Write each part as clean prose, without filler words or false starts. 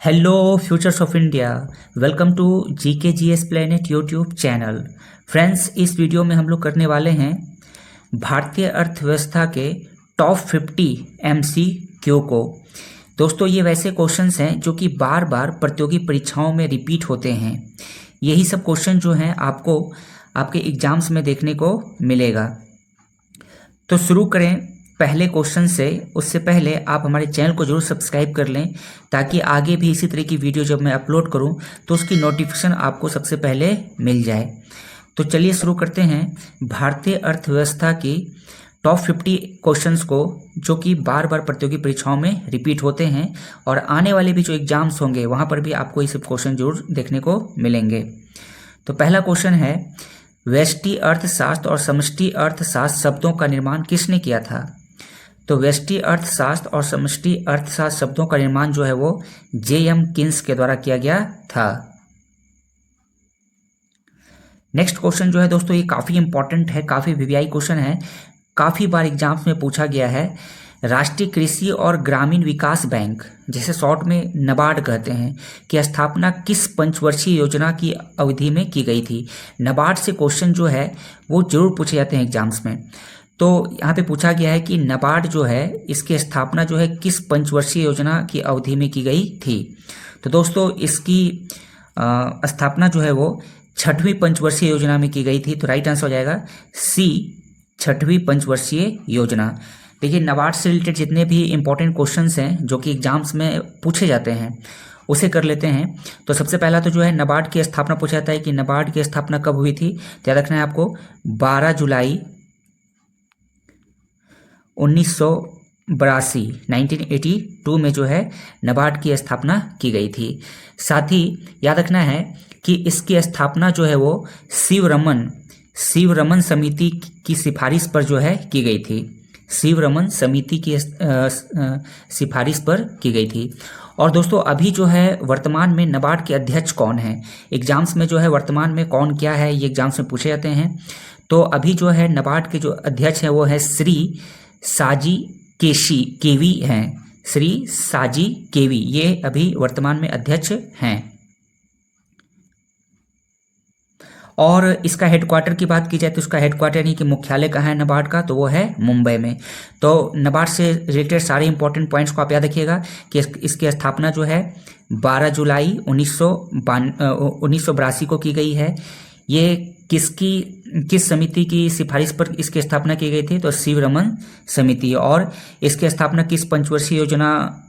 Hello futures of India, welcome to GK GS planet YouTube channel. Friends, इस video में हम लोग करने वाले हैं भारतीय अर्थव्यवस्था के टॉप 50 एमसीक्यू को। दोस्तों, ये वैसे क्वेश्चंस हैं जो कि बार बार प्रतियोगी परीक्षाओं में रिपीट होते हैं। यही सब क्वेश्चन जो हैं आपको आपके एग्जाम्स में देखने को मिलेगा। तो शुरू करें पहले क्वेश्चन से। उससे पहले आप हमारे चैनल को जरूर सब्सक्राइब कर लें ताकि आगे भी इसी तरह की वीडियो जब मैं अपलोड करूं तो उसकी नोटिफिकेशन आपको सबसे पहले मिल जाए। तो चलिए शुरू करते हैं भारतीय अर्थव्यवस्था की टॉप 50 क्वेश्चंस को, जो कि बार बार प्रतियोगी परीक्षाओं में रिपीट होते हैं और आने वाले भी जो एग्जाम्स होंगे वहाँ पर भी आपको ये सब क्वेश्चन जरूर देखने को मिलेंगे। तो पहला क्वेश्चन है, व्यष्टि अर्थशास्त्र और समष्टि अर्थशास्त्र शब्दों का निर्माण किसने किया था? तो व्यष्टि अर्थशास्त्र और समष्टि अर्थशास्त्र शब्दों का निर्माण जो है वो J.M. किन्स के द्वारा किया गया था। नेक्स्ट क्वेश्चन जो है दोस्तों, ये काफ़ी इंपॉर्टेंट है, काफ़ी वीवीआई क्वेश्चन है, काफ़ी बार एग्जाम्स में पूछा गया है। राष्ट्रीय कृषि और ग्रामीण विकास बैंक, जिसे शॉर्ट में नबार्ड कहते हैं, की स्थापना किस पंचवर्षीय योजना की अवधि में की गई थी? नबार्ड से क्वेश्चन जो है वो जरूर पूछे जाते हैं एग्जाम्स में। तो यहाँ पे पूछा गया है कि नबार्ड जो है इसकी स्थापना जो है किस पंचवर्षीय योजना की अवधि में की गई थी? तो दोस्तों, इसकी स्थापना जो है वो 6वीं पंचवर्षीय योजना में की गई थी। तो राइट आंसर हो जाएगा सी, 6वीं पंचवर्षीय योजना। देखिए, नबार्ड से रिलेटेड जितने भी इंपॉर्टेंट क्वेश्चंस हैं जो कि एग्जाम्स में पूछे जाते हैं उसे कर लेते हैं। तो सबसे पहला तो जो है नबार्ड की स्थापना पूछा जाता है कि नबार्ड की स्थापना कब हुई थी। तो याद रखना है आपको 12 जुलाई 1982 1982 में जो है नबार्ड की स्थापना की गई थी। साथ ही याद रखना है कि इसकी स्थापना जो है वो शिवरमन समिति की सिफारिश पर जो है की गई थी। शिवरमन समिति की सिफारिश पर की गई थी। और दोस्तों, अभी जो है वर्तमान में नबार्ड के अध्यक्ष कौन है? एग्जाम्स में जो है वर्तमान में कौन क्या है ये एग्जाम्स में पूछे जाते हैं। तो अभी जो है नबार्ड के जो अध्यक्ष हैं वो है श्री साजी केवी हैं। श्री साजी केवी ये अभी वर्तमान में अध्यक्ष हैं। और इसका हेडक्वार्टर की बात की जाए तो इसका हेडक्वार्टर यानी कि मुख्यालय कहाँ है नबार्ड का? तो वो है मुंबई में। तो नबार्ड से रिलेटेड सारे इंपॉर्टेंट पॉइंट्स को आप याद रखिएगा कि इसकी स्थापना जो है 12 जुलाई 1982 को की गई है। ये किस समिति की सिफारिश पर इसकी स्थापना की गई थी? तो शिवरमन समिति। और इसकी स्थापना किस पंचवर्षीय योजना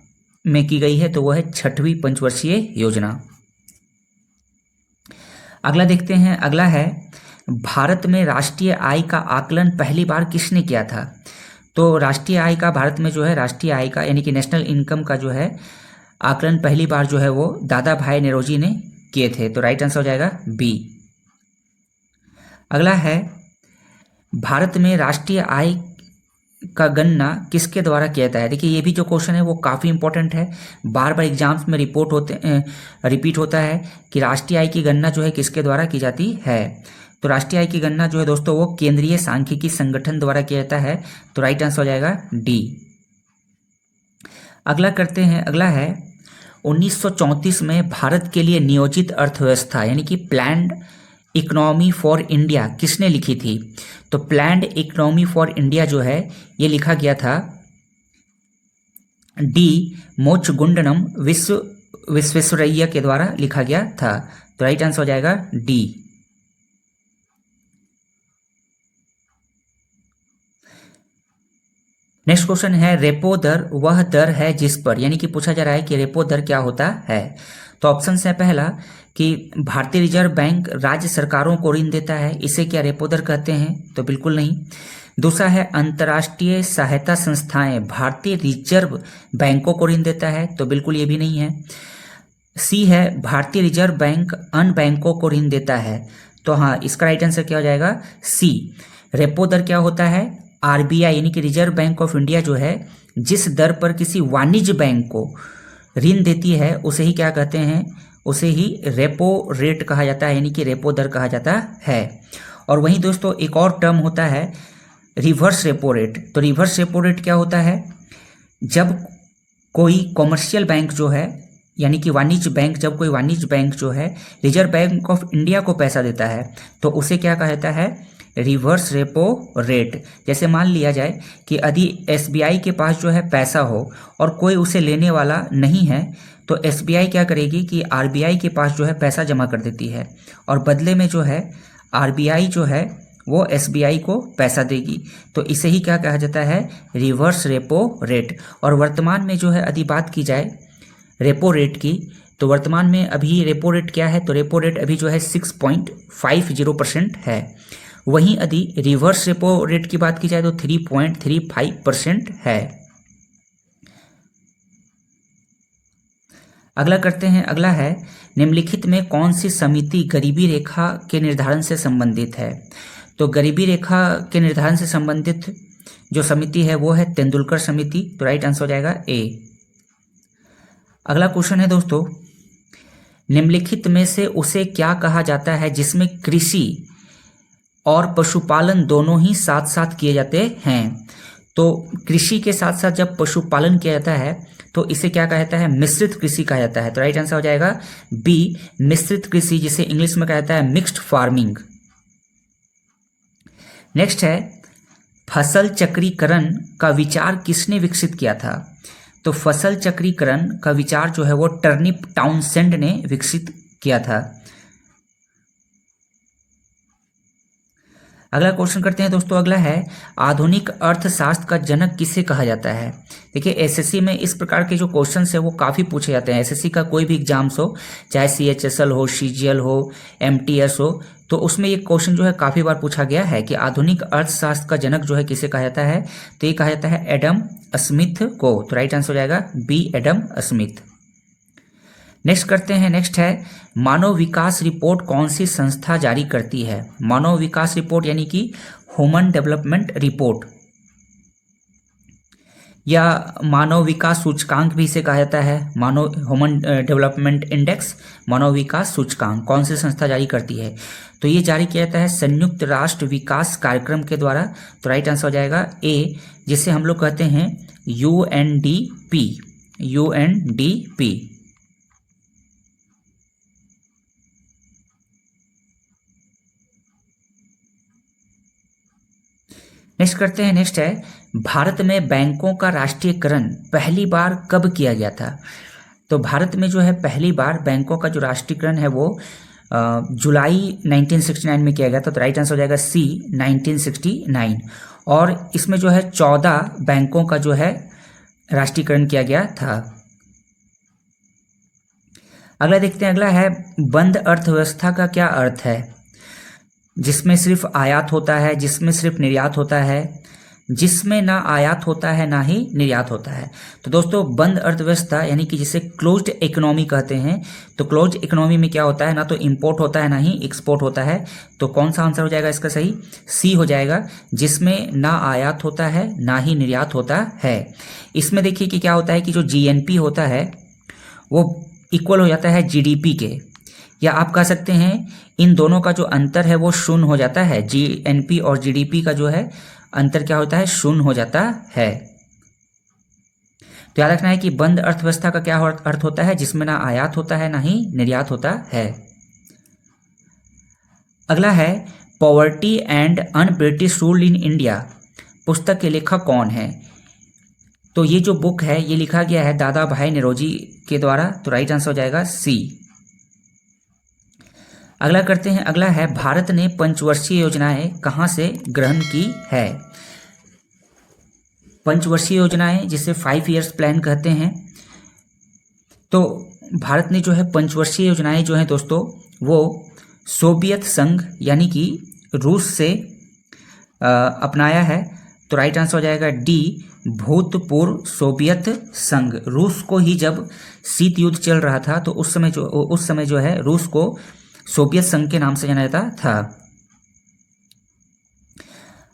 में की गई है? तो वो है 6वीं पंचवर्षीय योजना। अगला देखते हैं। अगला है, भारत में राष्ट्रीय आय का आकलन पहली बार किसने किया था? तो राष्ट्रीय आय का भारत में जो है राष्ट्रीय आय का यानी कि नेशनल इनकम का जो है आकलन पहली बार जो है वो दादा भाई नौरोजी ने किए थे। तो राइट आंसर हो जाएगा बी। अगला है, भारत में राष्ट्रीय आय का गणना किसके द्वारा किया जाता है? देखिए, ये भी जो क्वेश्चन है वो काफ़ी इंपॉर्टेंट है, बार बार एग्जाम्स में रिपीट होता है कि राष्ट्रीय आय की गणना जो है किसके द्वारा की जाती है। तो राष्ट्रीय आय की गणना जो है दोस्तों वो केंद्रीय सांख्यिकी संगठन द्वारा किया जाता है। तो राइट आंसर हो जाएगा डी। अगला करते हैं। अगला है, 1934 में भारत के लिए नियोजित अर्थव्यवस्था यानी कि प्लान्ड इकोनॉमी फॉर इंडिया किसने लिखी थी? तो प्लान्ड इकोनॉमी फॉर इंडिया जो है ये लिखा गया था डी मोचगुंडनम विश्वेश्वरैया के द्वारा लिखा गया था। तो राइट आंसर हो जाएगा डी। नेक्स्ट क्वेश्चन है, रेपो दर वह दर है जिस पर, यानी कि पूछा जा रहा है कि रेपो दर क्या होता है। तो ऑप्शन है पहला कि भारतीय रिजर्व बैंक राज्य सरकारों को ऋण देता है, इसे क्या रेपो दर कहते हैं? तो बिल्कुल नहीं। दूसरा है, अंतर्राष्ट्रीय सहायता संस्थाएं भारतीय रिजर्व बैंकों को ऋण देता है, तो बिल्कुल ये भी नहीं है। सी है, भारतीय रिजर्व बैंक अन्य बैंकों को ऋण देता है। तो हाँ, इसका राइट आंसर क्या हो जाएगा? सी। रेपो दर क्या होता है? आरबीआई यानी कि रिजर्व बैंक ऑफ इंडिया जो है जिस दर पर किसी वाणिज्य बैंक को ऋण देती है उसे ही क्या कहते हैं? उसे ही रेपो रेट कहा जाता है, यानी कि रेपो दर कहा जाता है। और वहीं दोस्तों एक और टर्म होता है रिवर्स रेपो रेट। तो रिवर्स रेपो रेट क्या होता है? जब कोई कॉमर्शियल बैंक जो है यानी कि वाणिज्य बैंक, जब कोई वाणिज्य बैंक जो है रिजर्व बैंक ऑफ इंडिया को पैसा देता है तो उसे क्या कहा जाता है, रिवर्स रेपो रेट। जैसे मान लिया जाए कि यदि एसबीआई के पास जो है पैसा हो और कोई उसे लेने वाला नहीं है तो एसबीआई क्या करेगी कि आरबीआई के पास जो है पैसा जमा कर देती है और बदले में जो है आरबीआई जो है वो एसबीआई को पैसा देगी। तो इसे ही क्या कहा जाता है, रिवर्स रेपो रेट। और वर्तमान में जो है यदि बात की जाए रेपो रेट की, तो वर्तमान में अभी रेपो रेट क्या है, तो रेपो रेट अभी जो है 6.50% है। वहीं यदि रिवर्स रेपो रेट की बात की जाए तो 3.35% है। अगला करते हैं, अगला है निम्नलिखित में कौन सी समिति गरीबी रेखा के निर्धारण से संबंधित है। तो गरीबी रेखा के निर्धारण से संबंधित जो समिति है वो है तेंदुलकर समिति। तो राइट आंसर हो जाएगा ए। अगला क्वेश्चन है दोस्तों, निम्नलिखित में से उसे क्या कहा जाता है जिसमें कृषि और पशुपालन दोनों ही साथ साथ किए जाते हैं। तो कृषि के साथ साथ जब पशुपालन किया जाता है तो इसे क्या कहा जाता है, मिश्रित कृषि कहा जाता है। तो राइट आंसर हो जाएगा बी, मिश्रित कृषि, जिसे इंग्लिश में कहा जाता है मिक्स्ड फार्मिंग। नेक्स्ट है, फसल चक्रीकरण का विचार किसने विकसित किया था। तो फसल चक्रीकरण का विचार जो है वो टर्निप टाउनसेंड ने विकसित किया था। अगला क्वेश्चन करते हैं दोस्तों, अगला है आधुनिक अर्थशास्त्र का जनक किसे कहा जाता है। देखिए एसएससी में इस प्रकार के जो क्वेश्चंस है वो काफ़ी पूछे जाते हैं। एसएससी का कोई भी एग्जाम्स हो, चाहे सीएचएसएल हो, सीजीएल हो, एमटीएस हो, तो उसमें ये क्वेश्चन जो है काफ़ी बार पूछा गया है कि आधुनिक अर्थशास्त्र का जनक जो है किसे कहा जाता है। तो ये कहा जाता है एडम स्मिथ को। तो राइट आंसर हो जाएगा बी, एडम स्मिथ। नेक्स्ट करते हैं, नेक्स्ट है मानव विकास रिपोर्ट कौन सी संस्था जारी करती है। मानव विकास रिपोर्ट यानी कि ह्यूमन डेवलपमेंट रिपोर्ट या मानव विकास सूचकांक भी इसे कहा जाता है। मानव ह्यूमन डेवलपमेंट इंडेक्स, मानव विकास सूचकांक कौन सी संस्था जारी करती है। तो ये जारी किया जाता है संयुक्त राष्ट्र विकास कार्यक्रम के द्वारा। तो राइट आंसर हो जाएगा ए, जिसे हम लोग कहते हैं यूएनडीपी, यूएनडीपी। नेक्स्ट करते हैं, नेक्स्ट है भारत में बैंकों का राष्ट्रीयकरण पहली बार कब किया गया था। तो भारत में जो है पहली बार बैंकों का जो राष्ट्रीयकरण है वो जुलाई 1969 में किया गया था। तो राइट आंसर हो जाएगा सी, 1969। और इसमें जो है 14 बैंकों का जो है राष्ट्रीयकरण किया गया था। अगला देखते हैं, अगला है बंद अर्थव्यवस्था का क्या अर्थ है। जिसमें सिर्फ आयात होता है, जिसमें सिर्फ निर्यात होता है, जिसमें ना आयात होता है ना ही निर्यात होता है। तो दोस्तों बंद अर्थव्यवस्था यानी कि जिसे क्लोज्ड इकोनॉमी कहते हैं। तो क्लोज्ड इकोनॉमी में क्या होता है, ना तो इंपोर्ट होता है ना ही एक्सपोर्ट होता है। तो कौन सा आंसर हो जाएगा इसका सही, सी हो जाएगा, जिसमें ना आयात होता है ना ही निर्यात होता है। इसमें देखिए कि क्या होता है कि जो जीएनपी होता है वो इक्वल हो जाता है जीडीपी के, या आप कह सकते हैं इन दोनों का जो अंतर है वो शून्य हो जाता है। जीएनपी और जीडीपी का जो है अंतर क्या होता है, शून्य हो जाता है। तो याद रखना है कि बंद अर्थव्यवस्था का क्या अर्थ होता है, जिसमें ना आयात होता है ना ही निर्यात होता है। अगला है poverty and un British rule in India पुस्तक के लेखक कौन है। तो ये जो बुक है ये लिखा गया है दादा भाई नौरोजी के द्वारा। तो राइट आंसर हो जाएगा सी। अगला करते हैं, अगला है भारत ने पंचवर्षीय योजनाएं कहां से ग्रहण की है। पंचवर्षीय योजनाएं जिसे 5 ईयर्स प्लान कहते हैं। तो भारत ने जो है पंचवर्षीय योजनाएं जो है दोस्तों वो सोवियत संघ यानी कि रूस से अपनाया है। तो राइट आंसर हो जाएगा डी, भूतपूर्व सोवियत संघ। रूस को ही जब शीत युद्ध चल रहा था तो उस समय जो है रूस को सोवियत संघ के नाम से जाना जाता था।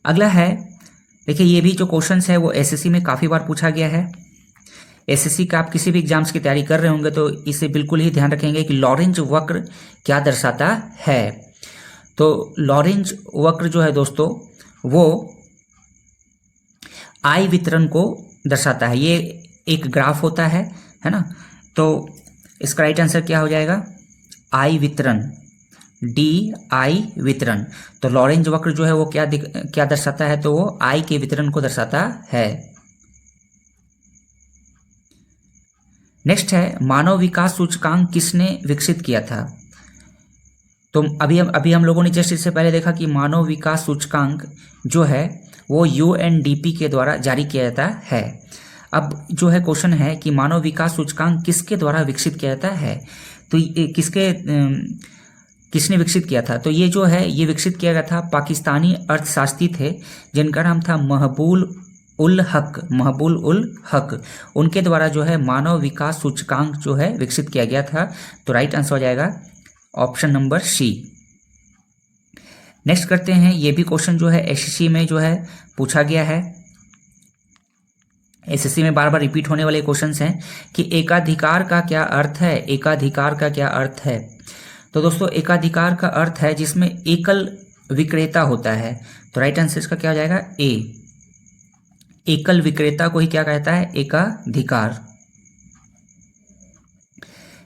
अगला है, देखिए ये भी जो क्वेश्चंस है वो एसएससी में काफ़ी बार पूछा गया है। एसएससी का आप किसी भी एग्जाम्स की तैयारी कर रहे होंगे तो इसे बिल्कुल ही ध्यान रखेंगे कि लॉरेंज वक्र क्या दर्शाता है। तो लॉरेंज वक्र जो है दोस्तों वो आय वितरण को दर्शाता है। ये एक ग्राफ होता है ना। तो इसका राइट आंसर क्या हो जाएगा? आई वितरण, डी आई वितरण। तो लॉरेंज वक्र जो है वो क्या दर्शाता है? तो वो आई के वितरण को दर्शाता है। नेक्स्ट है मानव विकास सूचकांक किसने विकसित किया था? तो अभी हम लोगों ने जस्ट इससे पहले देखा कि मानव विकास सूचकांक जो है वो यूएनडीपी के द्वारा जारी किया जाता है। अब जो है क्वेश्चन है कि मानव विकास सूचकांक किसके द्वारा विकसित किया जाता है? तो किसने विकसित किया था? तो ये जो है ये विकसित किया गया था, पाकिस्तानी अर्थशास्त्री थे जिनका नाम था महबूब उल हक। उनके द्वारा जो है मानव विकास सूचकांक जो है विकसित किया गया था। तो राइट आंसर हो जाएगा ऑप्शन नंबर सी। नेक्स्ट करते हैं, ये भी क्वेश्चन जो है एसएससी में जो है पूछा गया है। एसएससी में बार बार रिपीट होने वाले क्वेश्चंस हैं कि एकाधिकार का क्या अर्थ है? एकाधिकार का क्या अर्थ है? तो दोस्तों एकाधिकार का अर्थ है जिसमें एकल विक्रेता होता है। तो राइट आंसर इसका क्या हो जाएगा? ए। एकल विक्रेता को ही क्या कहता है? एकाधिकार।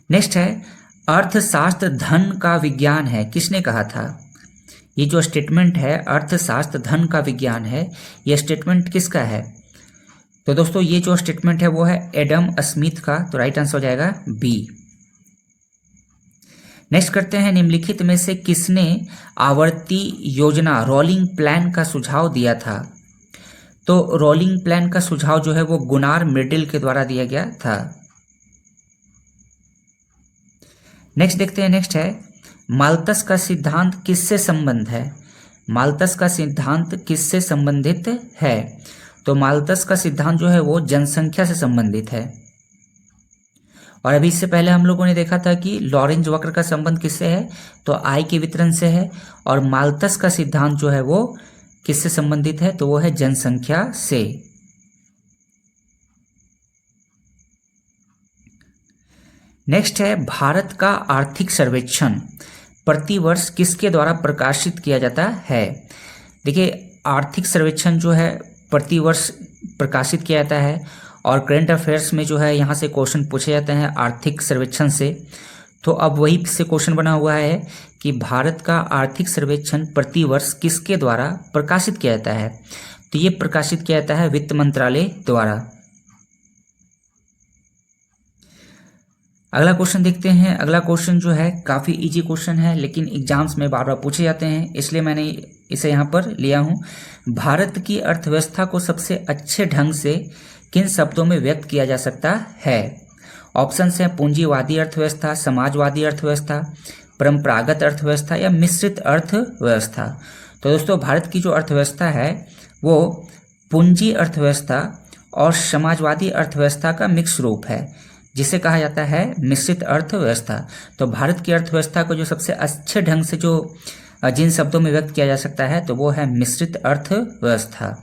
नेक्स्ट है अर्थशास्त्र धन का विज्ञान है, किसने कहा था? ये जो स्टेटमेंट है अर्थशास्त्र धन का विज्ञान है, ये स्टेटमेंट किसका है? तो दोस्तों ये जो स्टेटमेंट है वो है एडम स्मिथ का। तो राइट आंसर हो जाएगा बी। नेक्स्ट करते हैं, निम्नलिखित में से किसने आवर्ती योजना रोलिंग प्लान का सुझाव दिया था? तो रोलिंग प्लान का सुझाव जो है वो गुनार मिर्डिल के द्वारा दिया गया था। नेक्स्ट देखते हैं, नेक्स्ट है माल्थस का सिद्धांत किससे संबंध है? माल्थस का सिद्धांत किससे संबंधित है? तो माल्थस का सिद्धांत जो है वो जनसंख्या से संबंधित है। और अभी इससे पहले हम लोगों ने देखा था कि लॉरेंज वक्र का संबंध किससे है? तो आई के वितरण से है। और माल्थस का सिद्धांत जो है वो किससे संबंधित है? तो वो है जनसंख्या से। नेक्स्ट है भारत का आर्थिक सर्वेक्षण प्रतिवर्ष किसके द्वारा प्रकाशित किया जाता है? देखिए आर्थिक सर्वेक्षण जो है प्रतिवर्ष प्रकाशित किया जाता है और करंट अफेयर्स में जो है यहाँ से क्वेश्चन पूछे जाते हैं आर्थिक सर्वेक्षण से। तो अब वही से क्वेश्चन बना हुआ है कि भारत का आर्थिक सर्वेक्षण प्रतिवर्ष किसके द्वारा प्रकाशित किया जाता है? तो ये प्रकाशित किया जाता है वित्त मंत्रालय द्वारा। अगला क्वेश्चन देखते हैं। अगला क्वेश्चन जो है काफ़ी इजी क्वेश्चन है लेकिन एग्जाम्स में बार बार पूछे जाते हैं, इसलिए मैंने इसे यहाँ पर लिया हूँ। भारत की अर्थव्यवस्था को सबसे अच्छे ढंग से किन शब्दों में व्यक्त किया जा सकता है? ऑप्शंस हैं पूंजीवादी अर्थव्यवस्था, समाजवादी अर्थव्यवस्था, परंपरागत अर्थव्यवस्था या मिश्रित अर्थव्यवस्था। तो दोस्तों भारत की जो अर्थव्यवस्था है वो पूंजी अर्थव्यवस्था और समाजवादी अर्थव्यवस्था का मिक्स रूप है जिसे कहा जाता है मिश्रित अर्थव्यवस्था। तो भारत की अर्थव्यवस्था को जो सबसे अच्छे ढंग से जो जिन शब्दों में व्यक्त किया जा सकता है तो वो है मिश्रित अर्थव्यवस्था।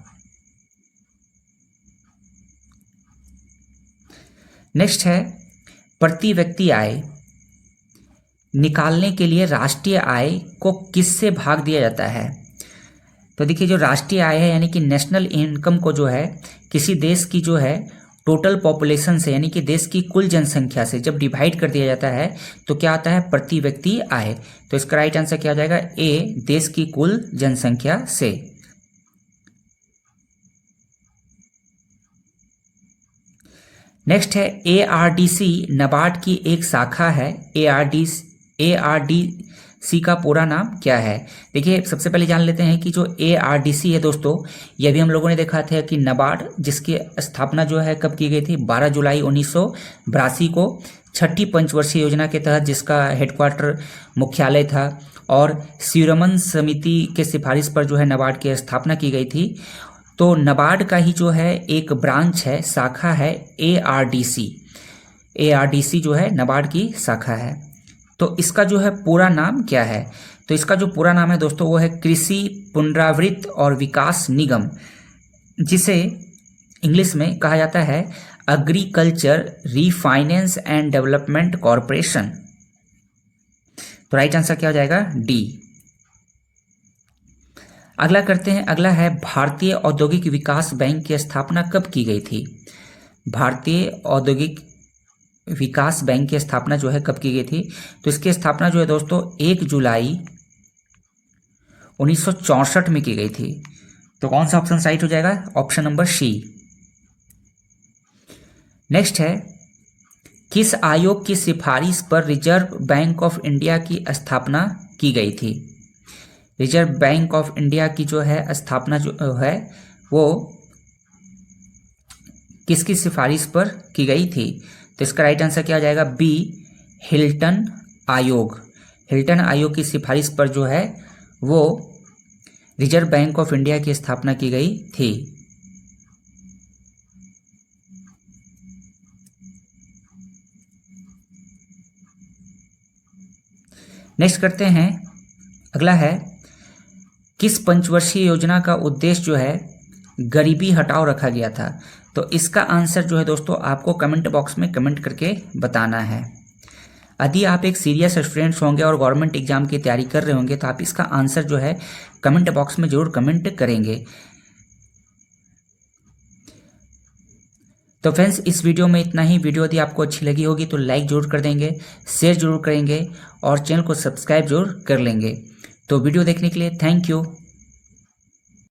नेक्स्ट है प्रति व्यक्ति आय निकालने के लिए राष्ट्रीय आय को किससे भाग दिया जाता है? तो देखिए जो राष्ट्रीय आय है यानी कि नेशनल इनकम को जो है किसी देश की जो है टोटल पॉपुलेशन से यानी कि देश की कुल जनसंख्या से जब डिवाइड कर दिया जाता है तो क्या आता है? प्रति व्यक्ति आय। तो इसका राइट आंसर क्या हो जाएगा? ए, देश की कुल जनसंख्या से। नेक्स्ट है एआरडीसी नाबार्ड की एक शाखा है। एआरडीसी का पूरा नाम क्या है? देखिए सबसे पहले जान लेते हैं कि जो एआरडीसी है दोस्तों ये भी हम लोगों ने देखा था कि नाबार्ड जिसकी स्थापना जो है कब की गई थी? 12 जुलाई 1982 को छठी पंचवर्षीय योजना के तहत जिसका हेडक्वार्टर मुख्यालय था और सीरमन समिति के सिफारिश पर जो है नाबार्ड की स्थापना की गई थी। तो नाबार्ड का ही जो है एक ब्रांच है, शाखा है एआरडीसी। एआरडीसी जो है नाबार्ड की शाखा है। तो इसका जो है पूरा नाम क्या है? तो इसका जो पूरा नाम है दोस्तों वो है कृषि पुनरावृत्त और विकास निगम, जिसे इंग्लिश में कहा जाता है agriculture refinance and development corporation. तो राइट आंसर क्या हो जाएगा? डी। अगला करते हैं। अगला है भारतीय औद्योगिक विकास बैंक की स्थापना कब की गई थी? भारतीय औद्योगिक विकास बैंक की स्थापना जो है कब की गई थी? तो इसकी स्थापना जो है दोस्तों 1 जुलाई 1964 में की गई थी। तो कौन सा ऑप्शन राइट हो जाएगा? Option number C. नेक्स्ट है, किस आयोग की सिफारिश पर रिजर्व बैंक ऑफ इंडिया की स्थापना की गई थी? रिजर्व बैंक ऑफ इंडिया की जो है स्थापना जो है वो किसकी सिफारिश पर की गई थी? तो इसका राइट आंसर क्या हो जाएगा? बी, हिल्टन आयोग। हिल्टन आयोग की सिफारिश पर जो है वो रिजर्व बैंक ऑफ इंडिया की स्थापना की गई थी। नेक्स्ट करते हैं, अगला है, किस पंचवर्षीय योजना का उद्देश्य जो है गरीबी हटाओ रखा गया था? तो इसका आंसर जो है दोस्तों आपको कमेंट बॉक्स में कमेंट करके बताना है। यदि आप एक सीरियस स्टूडेंट्स होंगे और गवर्नमेंट एग्जाम की तैयारी कर रहे होंगे तो आप इसका आंसर जो है कमेंट बॉक्स में जरूर कमेंट करेंगे। तो फ्रेंड्स, इस वीडियो में इतना ही। वीडियो यदि आपको अच्छी लगी होगी तो लाइक जरूर कर देंगे, शेयर जरूर करेंगे और चैनल को सब्सक्राइब जरूर कर लेंगे। तो वीडियो देखने के लिए थैंक यू।